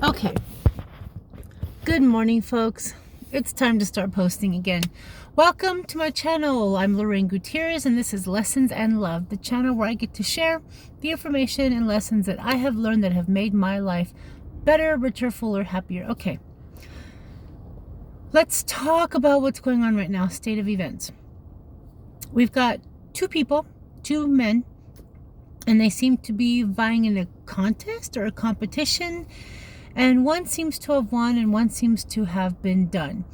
Okay, good morning, folks. It's time to start posting again. Welcome to my channel. I'm Lorraine Gutierrez, and this is Lessons and Love, the channel where I get to share the information and lessons that I have learned that have made my life better, richer, fuller, happier. Okay, let's talk about what's going on right now, state of events. We've got two men, and they seem to be vying in a contest or a competition. And one seems to have won and one seems to have been done.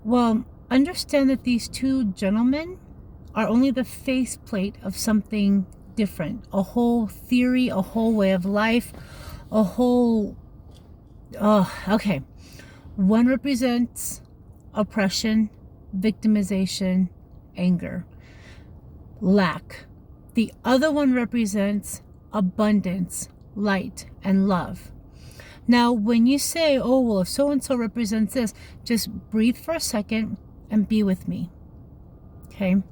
Well, understand that these two gentlemen are only the faceplate of something different. A whole theory, a whole way of life, a whole... okay. One represents oppression, victimization, anger, lack. The other one represents abundance, light, and love. Now, when you say, oh, well, if so-and-so represents this, just breathe for a second and be with me, okay?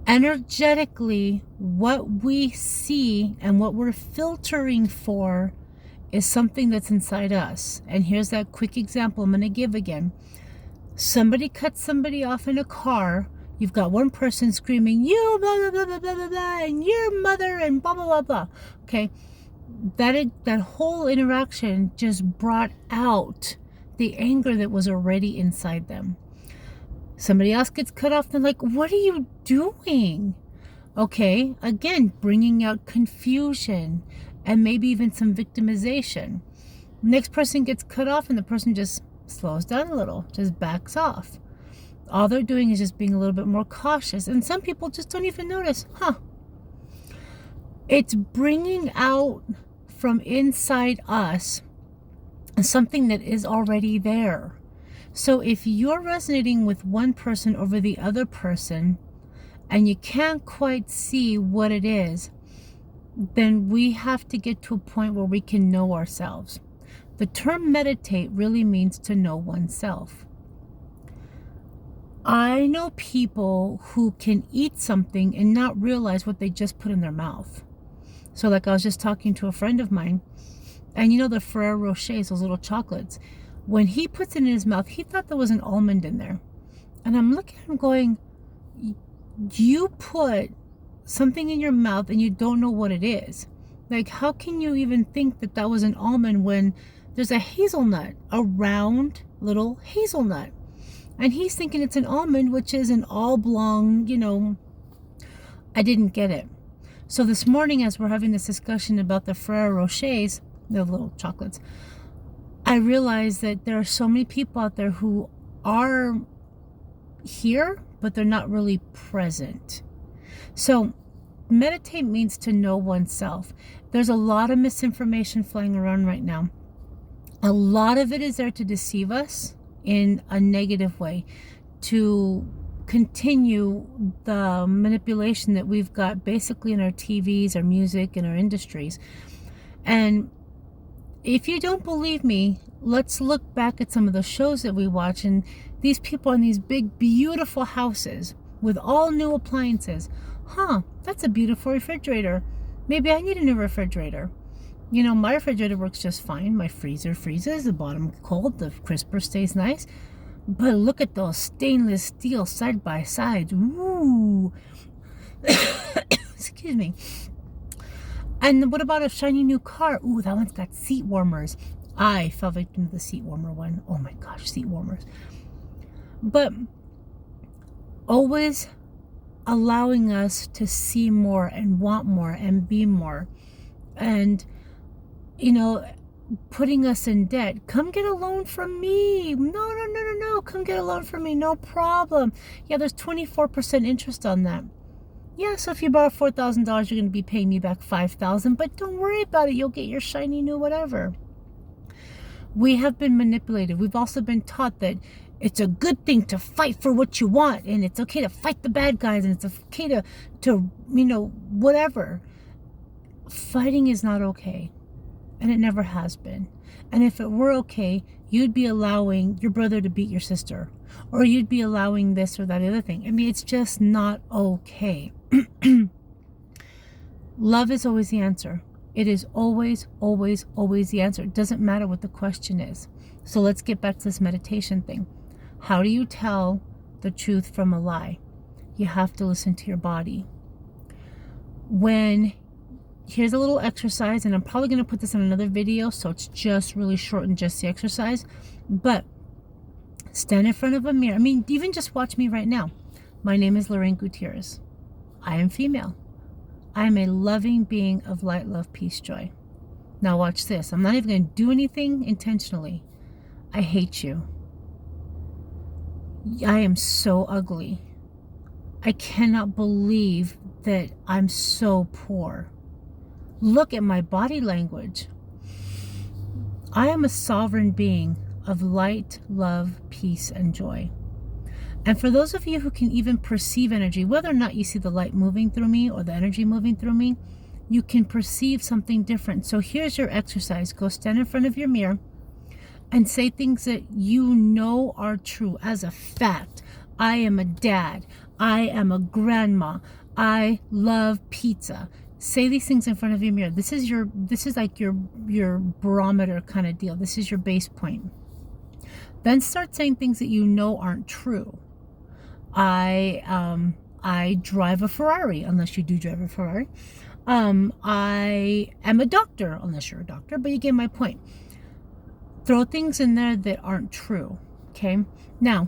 Energetically, what we see and what we're filtering for is something that's inside us. And here's that quick example I'm going to give again. Somebody cuts somebody off in a car. You've got one person screaming, you, blah, blah, blah, blah, blah, blah, blah, and your mother, and blah, blah, blah, blah, okay? That whole interaction just brought out the anger that was already inside them. Somebody else gets cut off, they're like, what are you doing? Okay, again, bringing out confusion and maybe even some victimization. Next person gets cut off and the person just slows down a little, just backs off. All they're doing is just being a little bit more cautious. And some people just don't even notice, It's bringing out from inside us something that is already there. So if you're resonating with one person over the other person and you can't quite see what it is, then we have to get to a point where we can know ourselves. The term meditate really means to know oneself. I know people who can eat something and not realize what they just put in their mouth. So like I was just talking to a friend of mine, and you know the Ferrero Rochers, those little chocolates. When he puts it in his mouth, he thought there was an almond in there. And I'm looking at him going, you put something in your mouth and you don't know what it is. Like, how can you even think that that was an almond when there's a hazelnut, a round little hazelnut? And he's thinking it's an almond, which is an oblong, I didn't get it. So this morning, as we're having this discussion about the Ferrero Rochers, the little chocolates, I realized that there are so many people out there who are here, but they're not really present. So meditate means to know oneself. There's a lot of misinformation flying around right now. A lot of it is there to deceive us in a negative way, to continue the manipulation that we've got basically in our TVs, our music, and our industries. And if you don't believe me, let's look back at some of the shows that we watch, and these people in these big, beautiful houses with all new appliances. That's a beautiful refrigerator. Maybe I need a new refrigerator. My refrigerator works just fine. My freezer freezes, the bottom cold, the crisper stays nice. But look at those stainless steel side by sides. Ooh. Excuse me. And what about a shiny new car? Ooh, that one's got seat warmers. I fell victim to the seat warmer one. Oh my gosh, seat warmers. But always allowing us to see more and want more and be more. And, putting us in debt. Come get a loan from me. No. Come get a loan from me. No problem. Yeah, there's 24% interest on that. Yeah, so if you borrow $4,000, you're going to be paying me back $5,000, but don't worry about it. You'll get your shiny new whatever. We have been manipulated. We've also been taught that it's a good thing to fight for what you want, and it's okay to fight the bad guys, and it's okay to whatever. Fighting is not okay, and it never has been. And if it were okay, you'd be allowing your brother to beat your sister, or you'd be allowing this or that other thing. I mean, it's just not okay. Love is always the answer. It is always, always, always the answer. It doesn't matter what the question is. So let's get back to this meditation thing. How do you tell the truth from a lie? You have to listen to your body. Here's a little exercise, and I'm probably going to put this in another video, so it's just really short and just the exercise. But stand in front of a mirror. I mean, even just watch me right now. My name is Lorraine Gutierrez. I am female. I am a loving being of light, love, peace, joy. Now watch this. I'm not even going to do anything intentionally. I hate you. I am so ugly. I cannot believe that I'm so poor. Look at my body language. I am a sovereign being of light, love, peace, and joy. And for those of you who can even perceive energy, whether or not you see the light moving through me or the energy moving through me, you can perceive something different. So here's your exercise. Go stand in front of your mirror and say things that you know are true as a fact. I am a dad. I am a grandma. I love pizza. Say these things in front of your mirror. This is like your barometer kind of deal. This is your base point. Then start saying things that you know aren't true. I drive a Ferrari, unless you do drive a Ferrari. I am a doctor, unless you're a doctor, but you get my point. Throw things in there that aren't true. Okay. Now,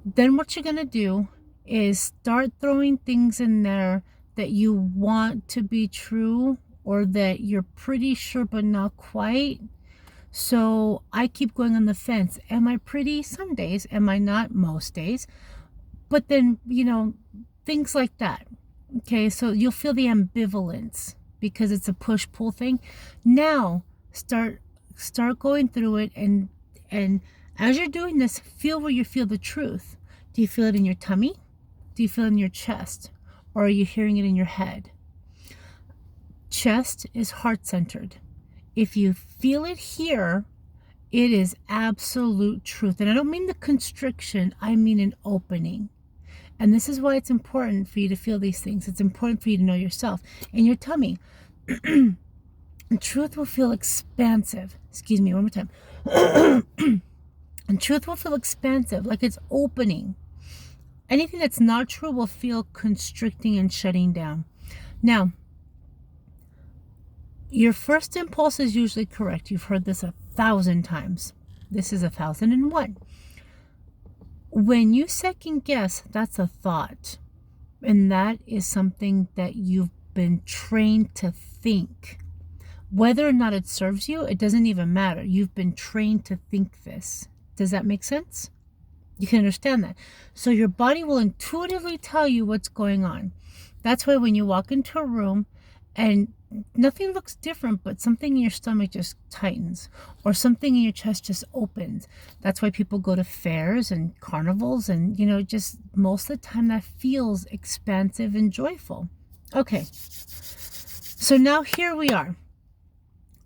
then what you're going to do is start throwing things in there that you want to be true, or that you're pretty sure but not quite. So I keep going on the fence. Am I pretty? Some days. Am I not? Most days. But then, things like that. Okay, so you'll feel the ambivalence because it's a push-pull thing. Now start going through it, and as you're doing this, feel where you feel the truth. Do you feel it in your tummy? Do you feel it in your chest? Or are you hearing it in your head? Chest is heart-centered. If you feel it here, it is absolute truth. And I don't mean the constriction, I mean an opening. And this is why it's important for you to feel these things. It's important for you to know yourself. In your tummy, truth will feel expansive. Excuse me, one more time. And truth will feel expansive, like it's opening. Anything that's not true will feel constricting and shutting down. Now, your first impulse is usually correct. You've heard this 1,000 times. This is 1,001. When you second guess, that's a thought. And that is something that you've been trained to think. Whether or not it serves you, it doesn't even matter. You've been trained to think this. Does that make sense? You can understand that. So your body will intuitively tell you what's going on. That's why when you walk into a room and nothing looks different, but something in your stomach just tightens, or something in your chest just opens. That's why people go to fairs and carnivals, and just most of the time that feels expansive and joyful. Okay, so now here we are.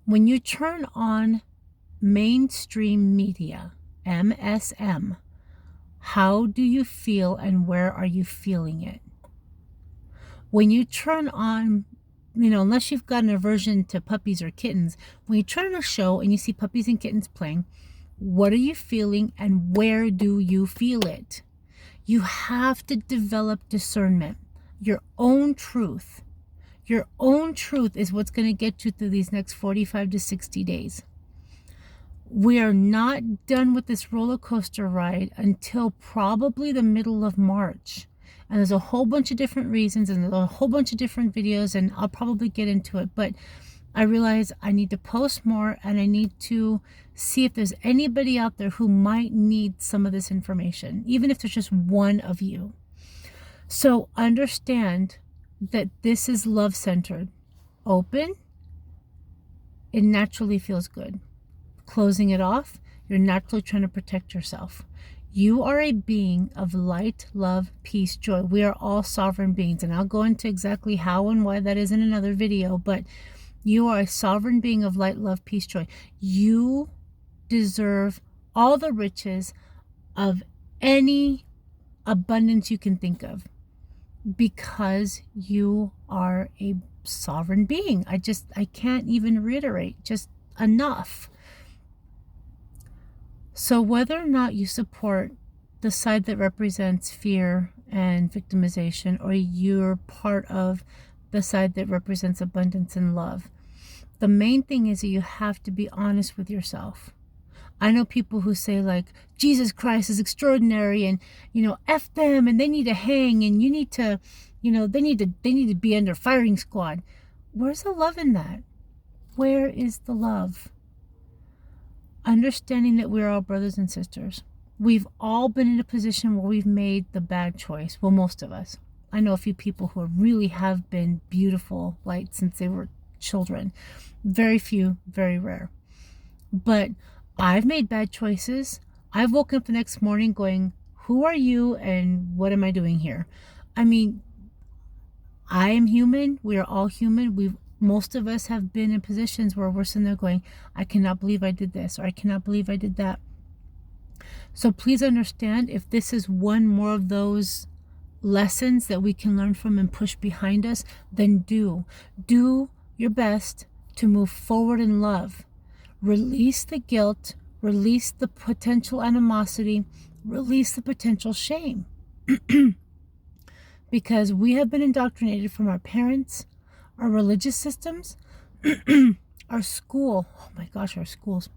When you turn on mainstream media, MSM, how do you feel and where are you feeling it? When you turn on, unless you've got an aversion to puppies or kittens, when you turn on a show and you see puppies and kittens playing, what are you feeling and where do you feel it? You have to develop discernment, your own truth. Your own truth is what's going to get you through these next 45 to 60 days. We are not done with this roller coaster ride until probably the middle of March. And there's a whole bunch of different reasons, and there's a whole bunch of different videos, and I'll probably get into it. But I realize I need to post more, and I need to see if there's anybody out there who might need some of this information, even if there's just one of you. So understand that this is love-centered. Open, it naturally feels good. Closing it off, you're naturally trying to protect yourself. You are a being of light, love, peace, joy. We are all sovereign beings, and I'll go into exactly how and why that is in another video, but you are a sovereign being of light, love, peace, joy. You deserve all the riches of any abundance you can think of, because you are a sovereign being. I can't even reiterate just enough. So whether or not you support the side that represents fear and victimization, or you're part of the side that represents abundance and love, the main thing is that you have to be honest with yourself. I know people who say like, Jesus Christ is extraordinary, and F them, and they need to hang, and you need to, they need to be under firing squad. Where's the love in that? Where is the love? Understanding that we're all brothers and sisters. We've all been in a position where we've made the bad choice. Well, most of us. I know a few people who really have been beautiful light since they were children. Very few, very rare. But I've made bad choices. I've woken up the next morning going, who are you and what am I doing here? I mean, I am human. We are all human. Most of us have been in positions where we're sitting there going, I cannot believe I did this, or I cannot believe I did that. So please understand, if this is one more of those lessons that we can learn from and push behind us, then do your best to move forward in love. Release the guilt, release the potential animosity, release the potential shame. Because we have been indoctrinated from our parents, our religious systems, our school, oh my gosh, our schools,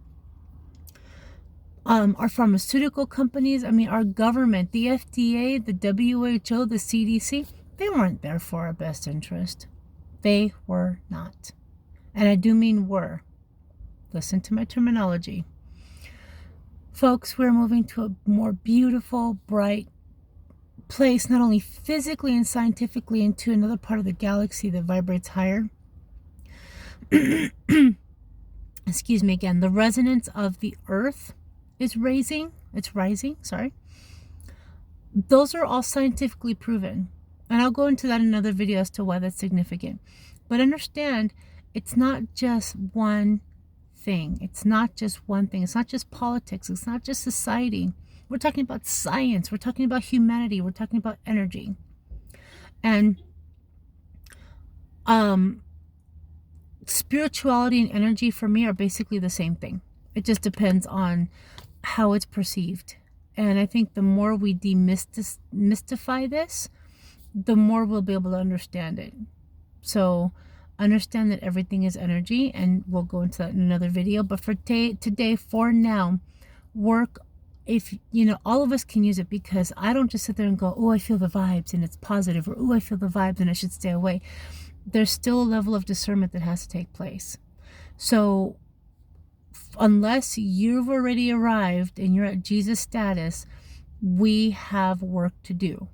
our pharmaceutical companies, our government, the FDA, the WHO, the CDC, they weren't there for our best interest. They were not. And I do mean were. Listen to my terminology. Folks, we're moving to a more beautiful, bright place, not only physically and scientifically, into another part of the galaxy that vibrates higher. Excuse me again. The resonance of the earth is rising. Those are all scientifically proven. And I'll go into that in another video as to why that's significant. But understand, it's not just one thing. It's not just one thing. It's not just politics. It's not just society. We're talking about science. We're talking about humanity. We're talking about energy. And spirituality and energy for me are basically the same thing. It just depends on how it's perceived. And I think the more we demystify this, the more we'll be able to understand it. So understand that everything is energy, and we'll go into that in another video. But for today, for now, work. If, all of us can use it, because I don't just sit there and go, oh, I feel the vibes and it's positive, or oh, I feel the vibes and I should stay away. There's still a level of discernment that has to take place. So unless you've already arrived and you're at Jesus status, we have work to do.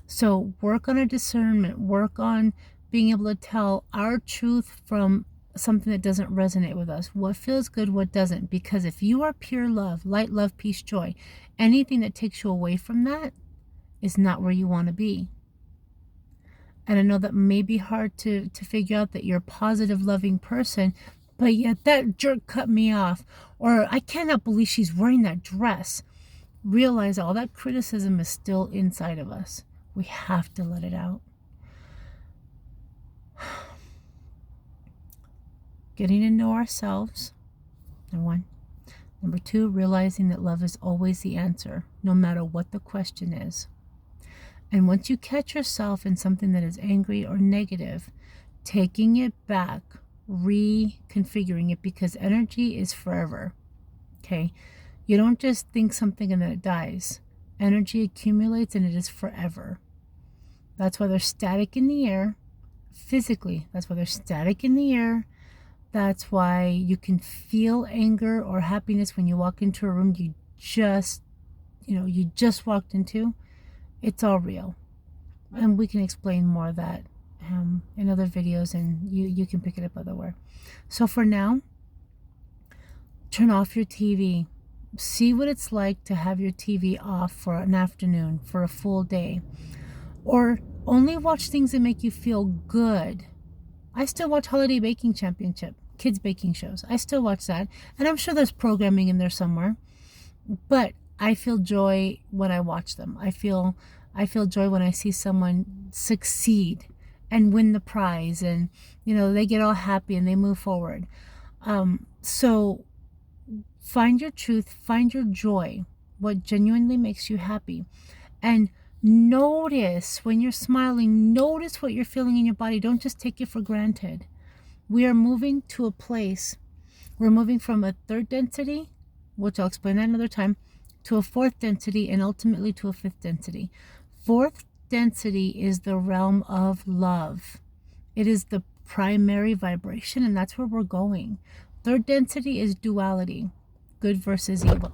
So work on our discernment, work on being able to tell our truth from something that doesn't resonate with us. What feels good, what doesn't. Because if you are pure love, light, love, peace, joy, anything that takes you away from that is not where you want to be. And I know that may be hard to figure out, that you're a positive, loving person, but yet that jerk cut me off, or I cannot believe she's wearing that dress. Realize all that criticism is still inside of us. We have to let it out. Getting to know ourselves, number one. Number two, realizing that love is always the answer, no matter what the question is. And once you catch yourself in something that is angry or negative, taking it back, reconfiguring it, because energy is forever. Okay? You don't just think something and then it dies. Energy accumulates and it is forever. That's why there's static in the air, physically. That's why there's static in the air. That's why you can feel anger or happiness when you walk into a room you just walked into. It's all real. And we can explain more of that in other videos, and you can pick it up otherwhere. So for now, turn off your TV. See what it's like to have your TV off for an afternoon, for a full day. Or only watch things that make you feel good. I still watch Holiday Baking Championship, kids baking shows. I still watch that. And I'm sure there's programming in there somewhere. But I feel joy when I watch them. I feel joy when I see someone succeed and win the prize, and they get all happy and they move forward. So find your truth, find your joy, what genuinely makes you happy, and notice when you're smiling, notice what you're feeling in your body. Don't just take it for granted. We are moving to a place, we're moving from a third density, which I'll explain that another time, to a fourth density, and ultimately to a fifth density. Fourth density is the realm of love. It is the primary vibration, and that's where we're going. Third density is duality, good versus evil.